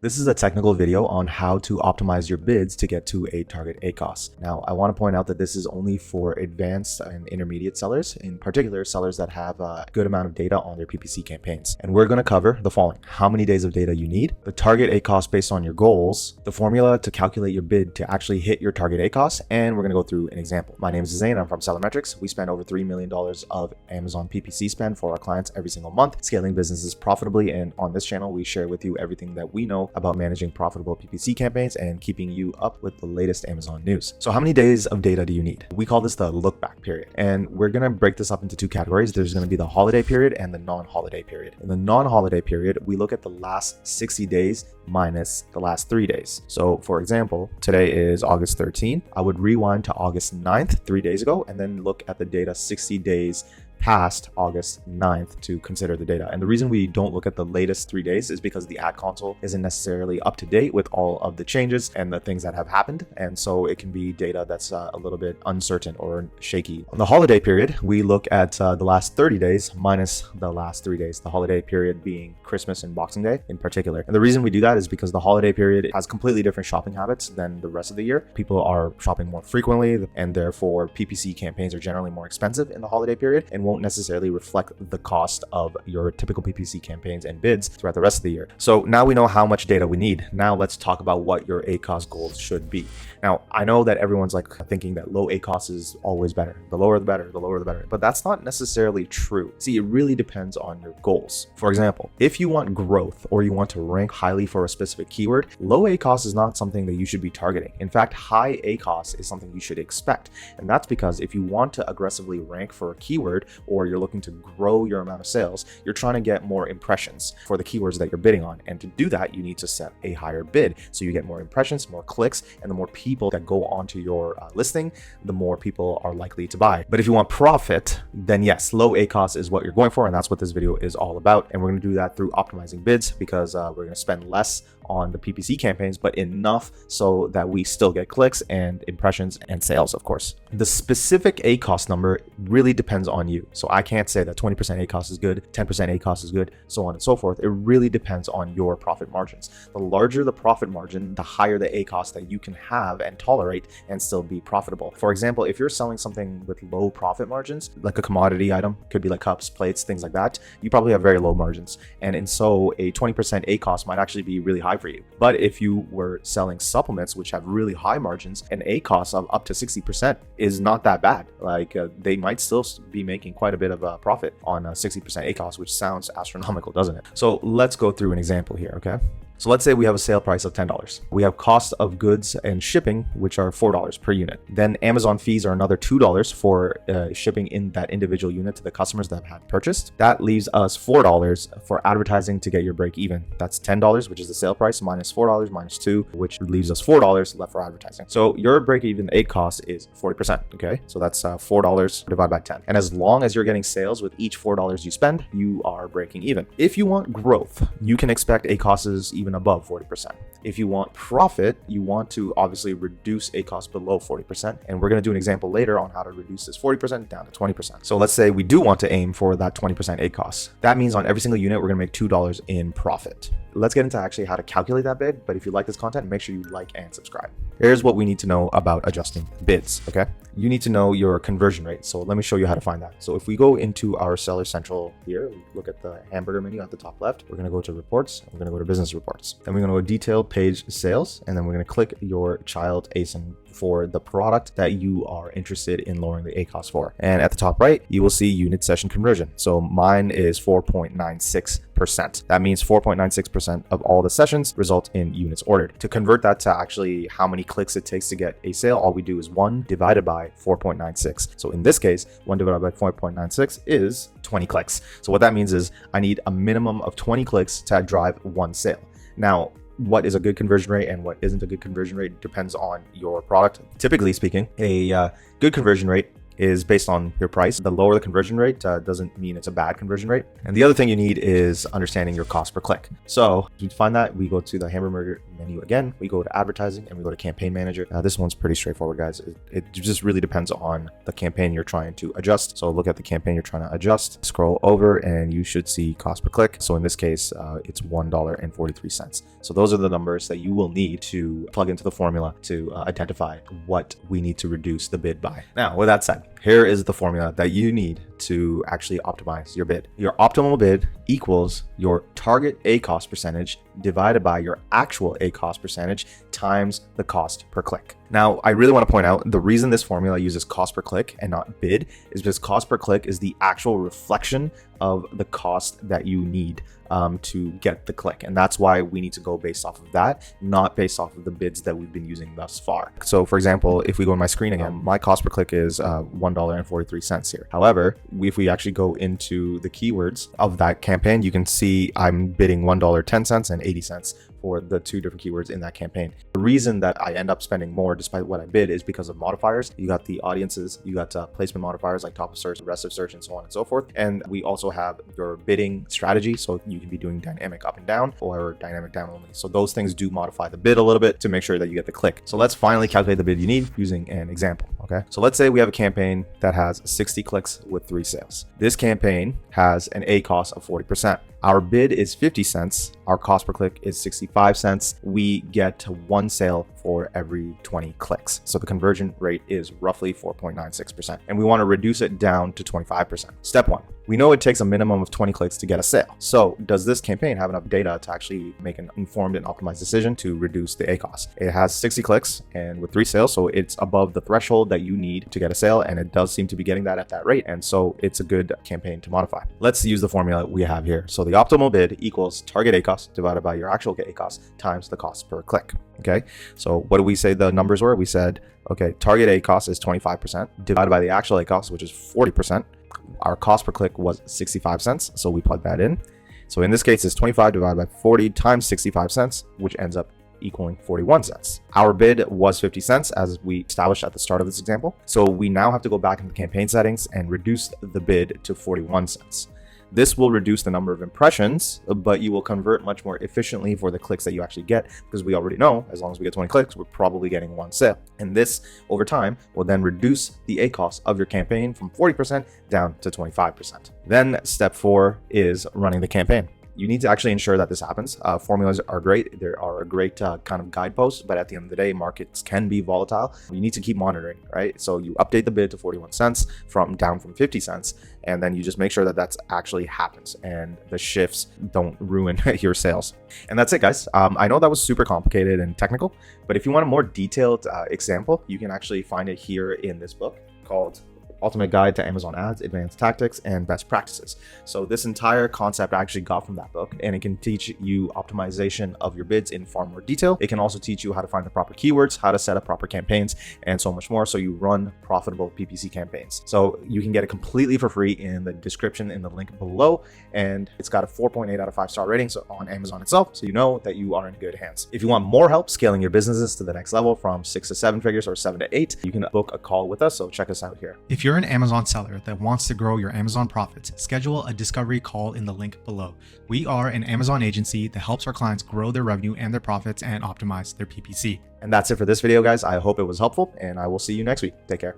This is a technical video on how to optimize your bids to get to a target ACOS. Now, I want to point out that this is only for advanced and intermediate sellers, in particular sellers that have a good amount of data on their PPC campaigns. And we're going to cover the following: how many days of data you need, the target ACOS based on your goals, the formula to calculate your bid to actually hit your target ACOS, and we're going to go through an example. My name is Zane. I'm from SellerMetrics. We spend over $3 million of Amazon PPC spend for our clients every single month, scaling businesses profitably. And on this channel, we share with you everything that we know about managing profitable PPC campaigns and keeping you up with the latest Amazon news. So how many days of data do you need? We call this the look back period. And we're going to break this up into two categories. There's going to be the holiday period and the non-holiday period. In the non-holiday period, we look at the last 60 days minus the last 3 days. So for example, today is August 13th. I would rewind to August 9th, 3 days ago, and then look at the data 60 days past August 9th to consider the data. And the reason we don't look at the latest 3 days is because the ad console isn't necessarily up to date with all of the changes and the things that have happened. And so it can be data that's a little bit uncertain or shaky. On the holiday period, we look at the last 30 days minus the last 3 days, the holiday period being Christmas and Boxing Day in particular. And the reason we do that is because the holiday period has completely different shopping habits than the rest of the year. People are shopping more frequently, and therefore PPC campaigns are generally more expensive in the holiday period and won't necessarily reflect the cost of your typical PPC campaigns and bids throughout the rest of the year. So now we know how much data we need. Now let's talk about what your ACOS goals should be. Now, I know that everyone's like thinking that low ACOS is always better. The lower the better, the lower the better. But that's not necessarily true. See, it really depends on your goals. For example, if you want growth or you want to rank highly for a specific keyword, low ACOS is not something that you should be targeting. In fact, high ACOS is something you should expect. And that's because if you want to aggressively rank for a keyword, or you're looking to grow your amount of sales, you're trying to get more impressions for the keywords that you're bidding on. And to do that, you need to set a higher bid. So you get more impressions, more clicks, and the more people that go onto your listing, the more people are likely to buy. But if you want profit, then yes, low ACOS is what you're going for. And that's what this video is all about. And we're going to do that through optimizing bids, because we're going to spend less on the PPC campaigns, but enough so that we still get clicks and impressions and sales, of course. The specific ACOS number really depends on you. So I can't say that 20% ACOS is good, 10% ACOS is good, so on and so forth. It really depends on your profit margins. The larger the profit margin, the higher the ACOS that you can have and tolerate and still be profitable. For example, if you're selling something with low profit margins, like a commodity item, could be like cups, plates, things like that, you probably have very low margins. And so a 20% ACOS might actually be really high for you. But if you were selling supplements, which have really high margins, an ACOS of up to 60% is not that bad. Like they might still be making quite a bit of a profit on a 60% ACOS, which sounds astronomical, doesn't it? So let's go through an example here, okay? So let's say we have a sale price of $10. We have cost of goods and shipping, which are $4 per unit. Then Amazon fees are another $2 for shipping in that individual unit to the customers that have purchased. That leaves us $4 for advertising to get your break even. That's $10, which is the sale price, minus $4, minus $2, which leaves us $4 left for advertising. So your break even ACOS is 40%, okay? So that's $4 divided by 10. And as long as you're getting sales with each $4 you spend, you are breaking even. If you want growth, you can expect ACOSs even above 40%. If you want profit, you want to obviously reduce ACOS below 40%. And we're going to do an example later on how to reduce this 40% down to 20%. So let's say we do want to aim for that 20% ACOS. That means on every single unit, we're going to make $2 in profit. Let's get into actually how to calculate that bid. But if you like this content, make sure you like and subscribe. Here's what we need to know about adjusting bids, okay? You need to know your conversion rate. So let me show you how to find that. So if we go into our Seller Central here, we look at the hamburger menu at the top left, we're going to go to reports, we're going to go to business reports. Then we're going to go detailed page sales, and then we're going to click your child ASIN for the product that you are interested in lowering the ACOS for. And at the top right, you will see unit session conversion. So mine is 4.96%. That means 4.96% of all the sessions result in units ordered. To convert that to actually how many clicks it takes to get a sale, all we do is 1 divided by 4.96. So in this case, 1 divided by 4.96 is 20 clicks. So what that means is I need a minimum of 20 clicks to drive 1 sale. Now, what is a good conversion rate and what isn't a good conversion rate depends on your product. Typically speaking, a good conversion rate is based on your price. The lower the conversion rate doesn't mean it's a bad conversion rate. And the other thing you need is understanding your cost per click. So to find that, we go to the hamburger menu again, we go to advertising, and we go to campaign manager. This one's pretty straightforward, guys. It just really depends on the campaign you're trying to adjust. So look at the campaign you're trying to adjust, scroll over, and you should see cost per click. So in this case, it's $1.43. So those are the numbers that you will need to plug into the formula to identify what we need to reduce the bid by. Now, with that said, here is the formula that you need to actually optimize your bid. Your optimal bid equals your target ACOS percentage divided by your actual ACOS percentage times the cost per click. Now, I really want to point out the reason this formula uses cost per click and not bid is because cost per click is the actual reflection of the cost that you need to get the click. And that's why we need to go based off of that, not based off of the bids that we've been using thus far. So for example, if we go on my screen again, my cost per click is $1.43 here. However, if we actually go into the keywords of that campaign, you can see I'm bidding $1.10 and 80 cents for the two different keywords in that campaign. The reason that I end up spending more despite what I bid is because of modifiers. You got the audiences, you got placement modifiers like top of search, rest of search, and so on and so forth. And we also have your bidding strategy. So you can be doing dynamic up and down or dynamic down only. So those things do modify the bid a little bit to make sure that you get the click. So let's finally calculate the bid you need using an example. Okay. So let's say we have a campaign that has 60 clicks with 3 sales. This campaign has an ACOS of 40%. Our bid is 50 cents. Our cost per click is 65 cents. We get 1 sale for every 20 clicks. So the conversion rate is roughly 4.96%. And we want to reduce it down to 25%. Step 1. We know it takes a minimum of 20 clicks to get a sale. So does this campaign have enough data to actually make an informed and optimized decision to reduce the ACOS? It has 60 clicks and with 3 sales, so it's above the threshold that you need to get a sale, and it does seem to be getting that at that rate, and so it's a good campaign to modify. Let's use the formula we have here. So the optimal bid equals target ACOS divided by your actual ACOS times the cost per click. Okay, so what do we say the numbers were? We said, okay, target ACOS is 25% divided by the actual ACOS, which is 40%. Our cost per click was 65 cents, so we plug that in. So in this case, it's 25 divided by 40 times 65 cents, which ends up equaling 41 cents. Our bid was 50 cents as we established at the start of this example. So we now have to go back into the campaign settings and reduce the bid to 41 cents. This will reduce the number of impressions, but you will convert much more efficiently for the clicks that you actually get, because we already know as long as we get 20 clicks, we're probably getting 1 sale. And this over time will then reduce the ACOS of your campaign from 40% down to 25%. Then step 4 is running the campaign. You need to actually ensure that this happens. Formulas are great. They are a great kind of guidepost, but at the end of the day, markets can be volatile. You need to keep monitoring, right? So you update the bid to 41 cents down from 50 cents, and then you just make sure that that's actually happens and the shifts don't ruin your sales. And that's it, guys. I know that was super complicated and technical, but if you want a more detailed example, you can actually find it here in this book called Ultimate Guide to Amazon Ads, Advanced Tactics, and Best Practices. So this entire concept I actually got from that book, and it can teach you optimization of your bids in far more detail. It can also teach you how to find the proper keywords, how to set up proper campaigns, and so much more, so you run profitable PPC campaigns. So you can get it completely for free in the description in the link below, and it's got a 4.8 out of 5 star rating on Amazon itself, so you know that you are in good hands. If you want more help scaling your businesses to the next level from 6 to 7 figures or 7 to 8, you can book a call with us, so check us out here. If you're an Amazon seller that wants to grow your Amazon profits, schedule a discovery call in the link below. We are an Amazon agency that helps our clients grow their revenue and their profits and optimize their PPC. And that's it for this video, guys. I hope it was helpful, and I will see you next week. Take care.